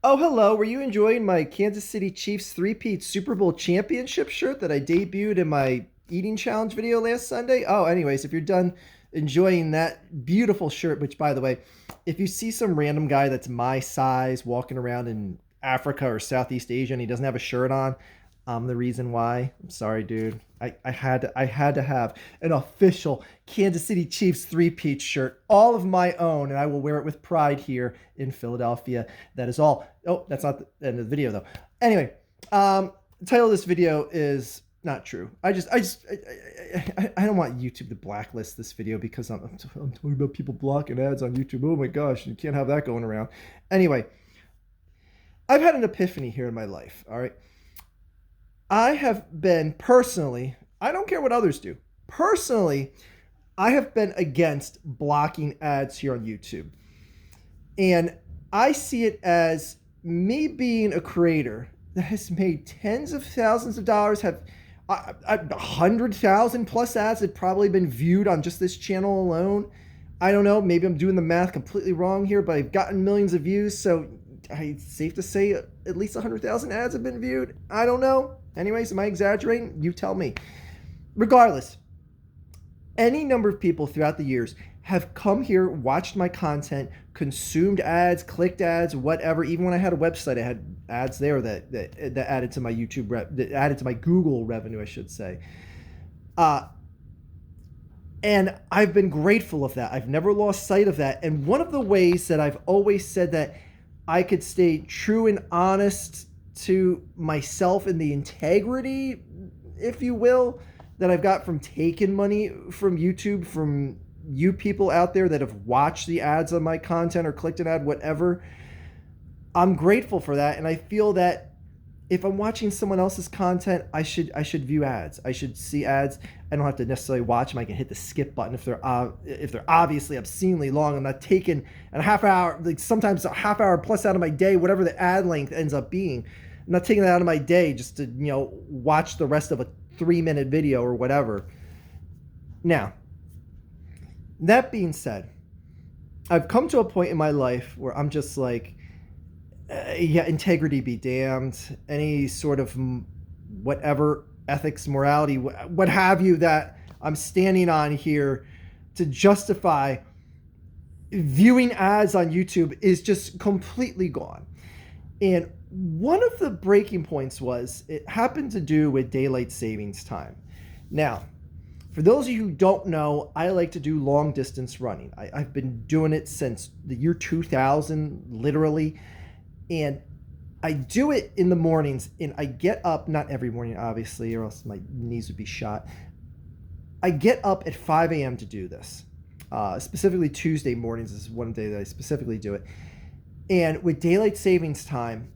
Oh, hello. Were you enjoying my Kansas City Chiefs three-peat Super Bowl championship shirt that I debuted in my eating challenge video last Sunday? Oh, anyways, if you're done enjoying that beautiful shirt, which by the way, if you see some random guy that's my size walking around in Africa or Southeast Asia and he doesn't have a shirt on, I'm the reason why. I'm sorry, dude. I had to have an official Kansas City Chiefs three-peat shirt, all of my own, and I will wear it with pride here in Philadelphia. That is all. Oh, that's not the end of the video though. Anyway, the title of this video is not true. I don't want YouTube to blacklist this video because I'm talking about people blocking ads on YouTube. Oh my gosh, you can't have that going around. Anyway, I've had an epiphany here in my life. All right, I have been personally. I don't care what others do. Personally, I have been against blocking ads here on YouTube. And I see it as me being a creator that has made tens of thousands of dollars, have 100,000 plus ads that probably been viewed on just this channel alone. I don't know. Maybe I'm doing the math completely wrong here, but I've gotten millions of views. So it's safe to say at least 100,000 ads have been viewed. I don't know. Anyways, am I exaggerating? You tell me. Regardless, any number of people throughout the years have come here, watched my content, consumed ads, clicked ads, whatever. Even when I had a website, I had ads there that added to my that added to my Google revenue, I should say. And I've been grateful of that. I've never lost sight of that. And one of the ways that I've always said that I could stay true and honest to myself and the integrity, if you will, that I've got from taking money from YouTube, from you people out there that have watched the ads on my content or clicked an ad, whatever. I'm grateful for that. And I feel that if I'm watching someone else's content, I should view ads. I should see ads. I don't have to necessarily watch them. I can hit the skip button if they're obviously obscenely long. I'm not taking a half hour, like sometimes a half hour plus out of my day, whatever the ad length ends up being. I'm not taking that out of my day just to watch the rest of a 3-minute video or whatever. Now, that being said, I've come to a point in my life where I'm just like, yeah, integrity be damned. Any sort of whatever ethics, morality, what have you, that I'm standing on here to justify viewing ads on YouTube is just completely gone. And one of the breaking points was it happened to do with daylight savings time. Now, for those of you who don't know, I like to do long distance running. I've been doing it since the year 2000, literally. And I do it in the mornings, and I get up, not every morning, obviously, or else my knees would be shot. I get up at 5 a.m. to do this. Specifically Tuesday mornings is one day that I specifically do it. And with daylight savings time,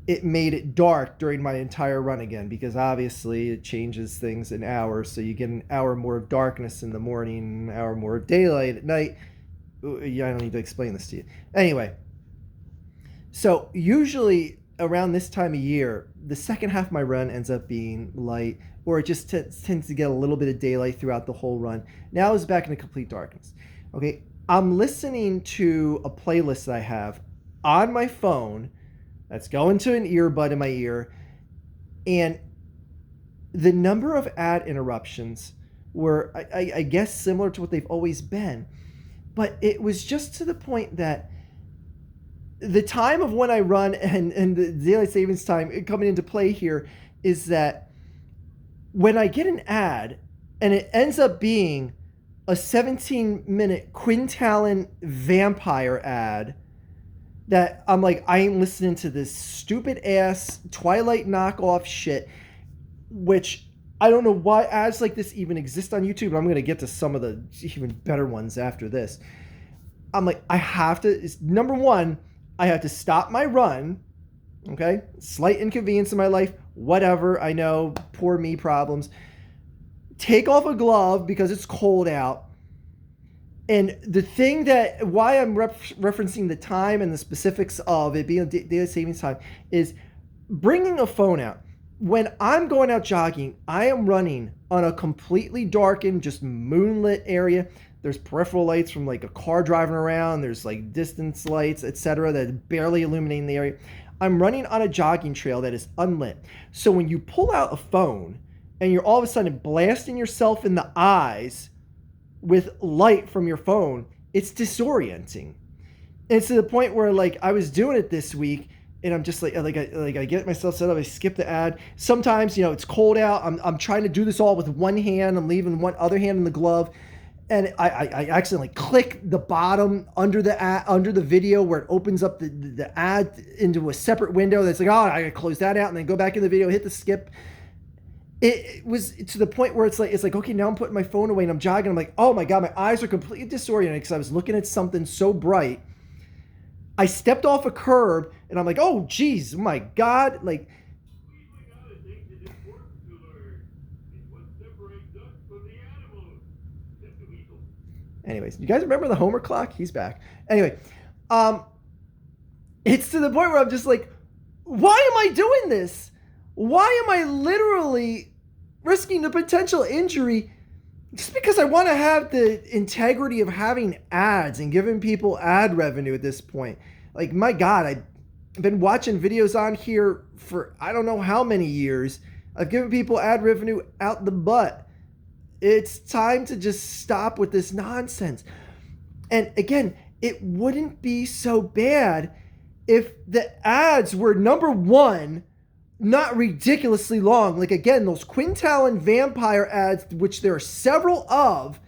it made it dark during my entire run again, because obviously it changes things in hours. So you get an hour more of darkness in the morning, an hour more of daylight at night. Yeah, I don't need to explain this to you. Anyway, so usually around this time of year, the second half of my run ends up being light, or it just tends to get a little bit of daylight throughout the whole run. Now it's back into complete darkness. Okay, I'm listening to a playlist that I have on my phone that's going to an earbud in my ear, and the number of ad interruptions were, I guess, similar to what they've always been, but it was just to the point that the time of when I run and the daylight savings time coming into play here is that when I get an ad and it ends up being a 17-minute Quintalin vampire ad, that I'm like, I ain't listening to this stupid ass Twilight knockoff shit, which I don't know why ads like this even exist on YouTube, but I'm going to get to some of the even better ones after this. I'm like, I have to, number one, I have to stop my run, okay? Slight inconvenience in my life, whatever, I know, poor me problems. Take off a glove because it's cold out. And the thing that, why I'm referencing the time and the specifics of it being daylight savings time is bringing a phone out. When I'm going out jogging, I am running on a completely darkened, just moonlit area. There's peripheral lights from like a car driving around. There's like distance lights, etc., that barely illuminating the area. I'm running on a jogging trail that is unlit. So when you pull out a phone and you're all of a sudden blasting yourself in the eyes with light from your phone, it's disorienting. And it's to the point where like I was doing it this week, and I'm just I get myself set up. I skip the ad. Sometimes, it's cold out. I'm trying to do this all with one hand. I'm leaving one other hand in the glove, and I accidentally click the bottom under the video where it opens up the ad into a separate window. That's like, oh, I gotta close that out and then go back in the video, hit the skip. It was to the point where it's like, okay, now I'm putting my phone away and I'm jogging. I'm like, oh my God, my eyes are completely disoriented because I was looking at something so bright. I stepped off a curb and I'm like, oh, geez, oh my God. Like, anyways, you guys remember the Homer clock? He's back. Anyway, it's to the point where I'm just like, why am I doing this? Why am I literally risking the potential injury just because I want to have the integrity of having ads and giving people ad revenue at this point? Like, my God, I've been watching videos on here for I don't know how many years. I've given people ad revenue out the butt. It's time to just stop with this nonsense. And again, it wouldn't be so bad if the ads were, number one, not ridiculously long. Like, again, those Quintalin vampire ads, which there are several of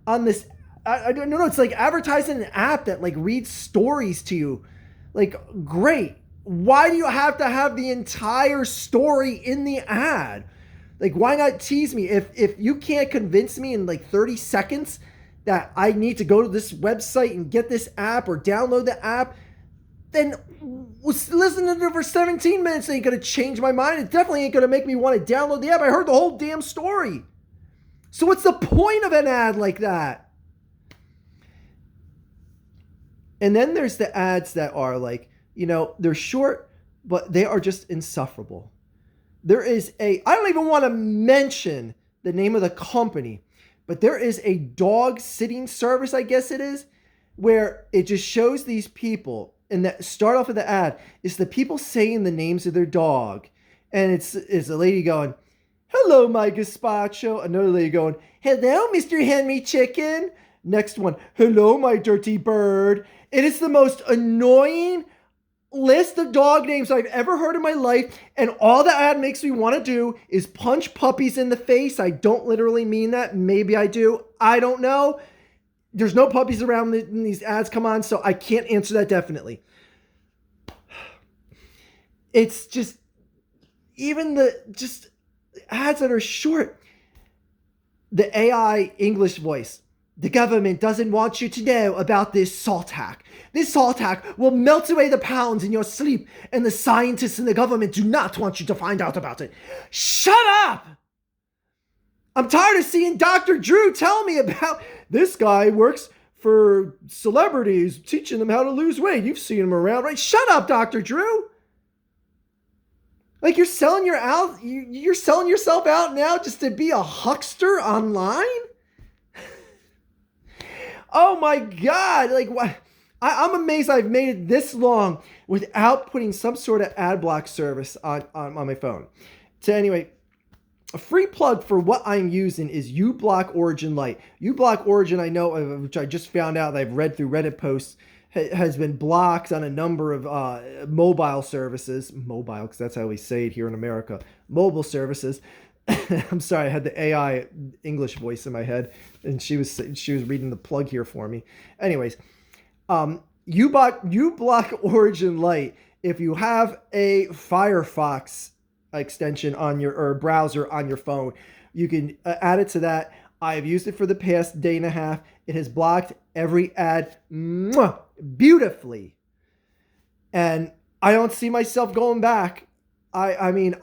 on this. I don't know. It's like advertising an app that like reads stories to you. Like, great. Why do you have to have the entire story in the ad? Like, why not tease me? If you can't convince me in like 30 seconds that I need to go to this website and get this app or download the app, then listening to it for 17 minutes ain't going to change my mind. It definitely ain't going to make me want to download the app. I heard the whole damn story. So what's the point of an ad like that? And then there's the ads that are like, they're short, but they are just insufferable. There is I don't even want to mention the name of the company, but there is a dog sitting service, I guess it is, where it just shows these people, and that start off of the ad is the people saying the names of their dog. And it's a lady going, hello, my gazpacho. Another lady going, hello, Mr. Henry Chicken. Next one, hello, my dirty bird. It is the most annoying list of dog names I've ever heard in my life, and all the ad makes me want to do is punch puppies in the face. I don't literally mean that. Maybe I do. I don't know. There's no puppies around when these ads come on, so I can't answer that definitely. It's just, even just ads that are short. The AI English voice. The government doesn't want you to know about this salt hack. This salt hack will melt away the pounds in your sleep, and the scientists in the government do not want you to find out about it. Shut up! I'm tired of seeing Dr. Drew tell me about this guy works for celebrities, teaching them how to lose weight. You've seen him around, right? Shut up, Dr. Drew! Like, you're selling yourself out now just to be a huckster online? Oh my God, like what? I'm amazed I've made it this long without putting some sort of ad block service on my phone. So anyway, a free plug for what I'm using is uBlock Origin Lite. uBlock Origin, I know, which I just found out that I've read through Reddit posts, has been blocked on a number of mobile services. Mobile, because that's how we say it here in America. Mobile services. I'm sorry, I had the AI English voice in my head, and she was reading the plug here for me. Anyways, uBlock Origin Lite. If you have a Firefox extension on or browser on your phone, you can add it to that. I've used it for the past day and a half. It has blocked every ad beautifully, and I don't see myself going back. I mean.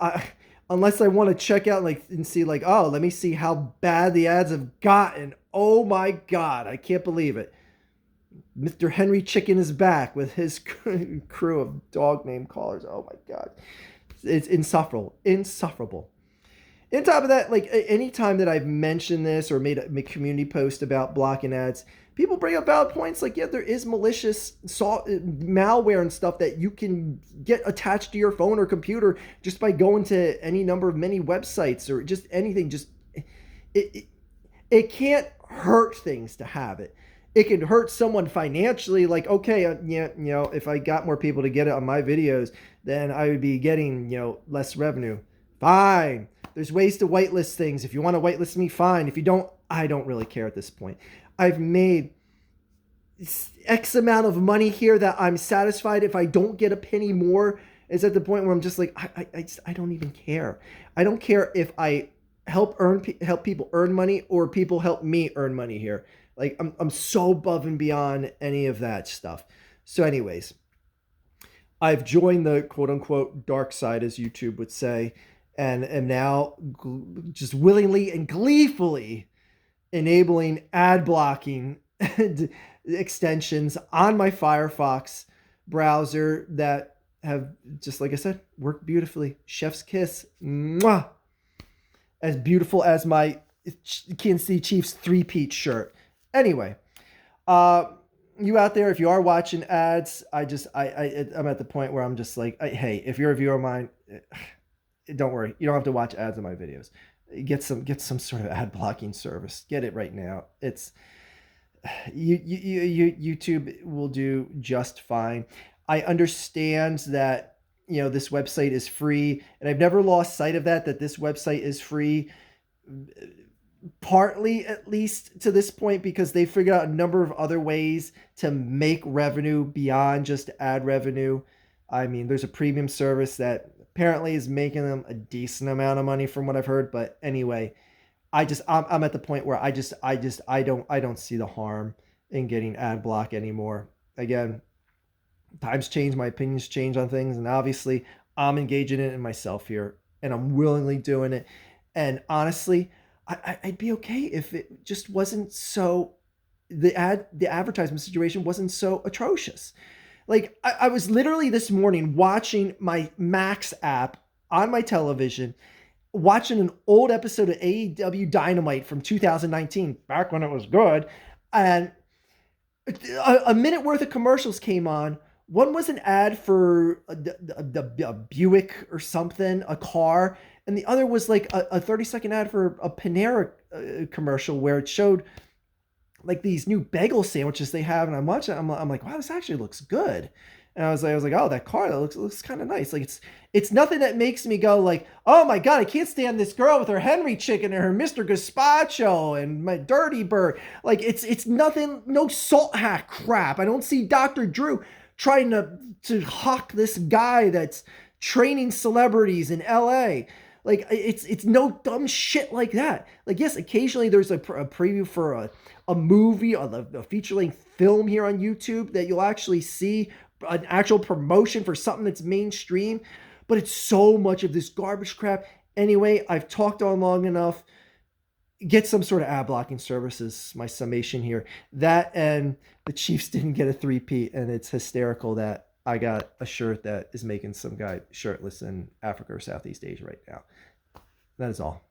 Unless I want to check out and see oh, let me see how bad the ads have gotten. Oh my God, I can't believe it. Mr. Henry Chicken is back with his crew of dog name callers. Oh my God. It's insufferable. Insufferable. On top of that, like any time that I've mentioned this or made a community post about blocking ads, people bring up valid points. Like, yeah, there is malicious malware and stuff that you can get attached to your phone or computer just by going to any number of many websites or just anything. Just it, it can't hurt things to have it. It can hurt someone financially. Like, okay, yeah, if I got more people to get it on my videos, then I would be getting, less revenue. Fine. There's ways to whitelist things. If you want to whitelist me, fine. If you don't, I don't really care at this point. I've made X amount of money here that I'm satisfied. If I don't get a penny more, it's at the point where I'm just like, I don't even care. I don't care if I help people earn money or people help me earn money here. Like I'm so above and beyond any of that stuff. So anyways, I've joined the quote unquote dark side, as YouTube would say, and am now just willingly and gleefully enabling ad blocking extensions on my Firefox browser that have, just like I said, worked beautifully. Chef's kiss. Mwah! As beautiful as my Kansas City Chiefs three-peat shirt. Anyway, you out there, if you are watching ads, I'm at the point where I'm just like, hey, if you're a viewer of mine, don't worry, you don't have to watch ads in my videos. Get some sort of ad blocking service. Get it right now. It's YouTube will do just fine. I understand that this website is free, and I've never lost sight of that this website is free. Partly, at least to this point, because they figured out a number of other ways to make revenue beyond just ad revenue. I mean, there's a premium service that apparently is making them a decent amount of money from what I've heard. But anyway, I'm at the point where I don't see the harm in getting ad block anymore. Again, times change, my opinions change on things, and obviously I'm engaging in it myself here, and I'm willingly doing it. And honestly, I'd be okay if it just wasn't so, the advertisement situation wasn't so atrocious. Like I was literally this morning watching my Max app on my television, watching an old episode of AEW Dynamite from 2019, back when it was good, and a minute worth of commercials came on. One was an ad for a Buick or something, a car, and the other was like a 30-second ad for a Panera commercial where it showed like these new bagel sandwiches they have, and I'm watching. I'm like, wow, this actually looks good. And I was like, oh, that car, that looks kind of nice. Like it's nothing that makes me go like, oh my god, I can't stand this girl with her Henry chicken and her Mr. Gazpacho and my Dirty Bird. Like it's nothing, no salt hack crap. I don't see Dr. Drew trying to hawk this guy that's training celebrities in LA. Like it's no dumb shit like that. Like, yes, occasionally there's a preview for a movie or a feature-length film here on YouTube that you'll actually see an actual promotion for something that's mainstream, but it's so much of this garbage crap. Anyway, I've talked on long enough. Get some sort of ad blocking services. My summation here. That and the Chiefs didn't get a three-peat, and it's hysterical that I got a shirt that is making some guy shirtless in Africa or Southeast Asia right now. That is all.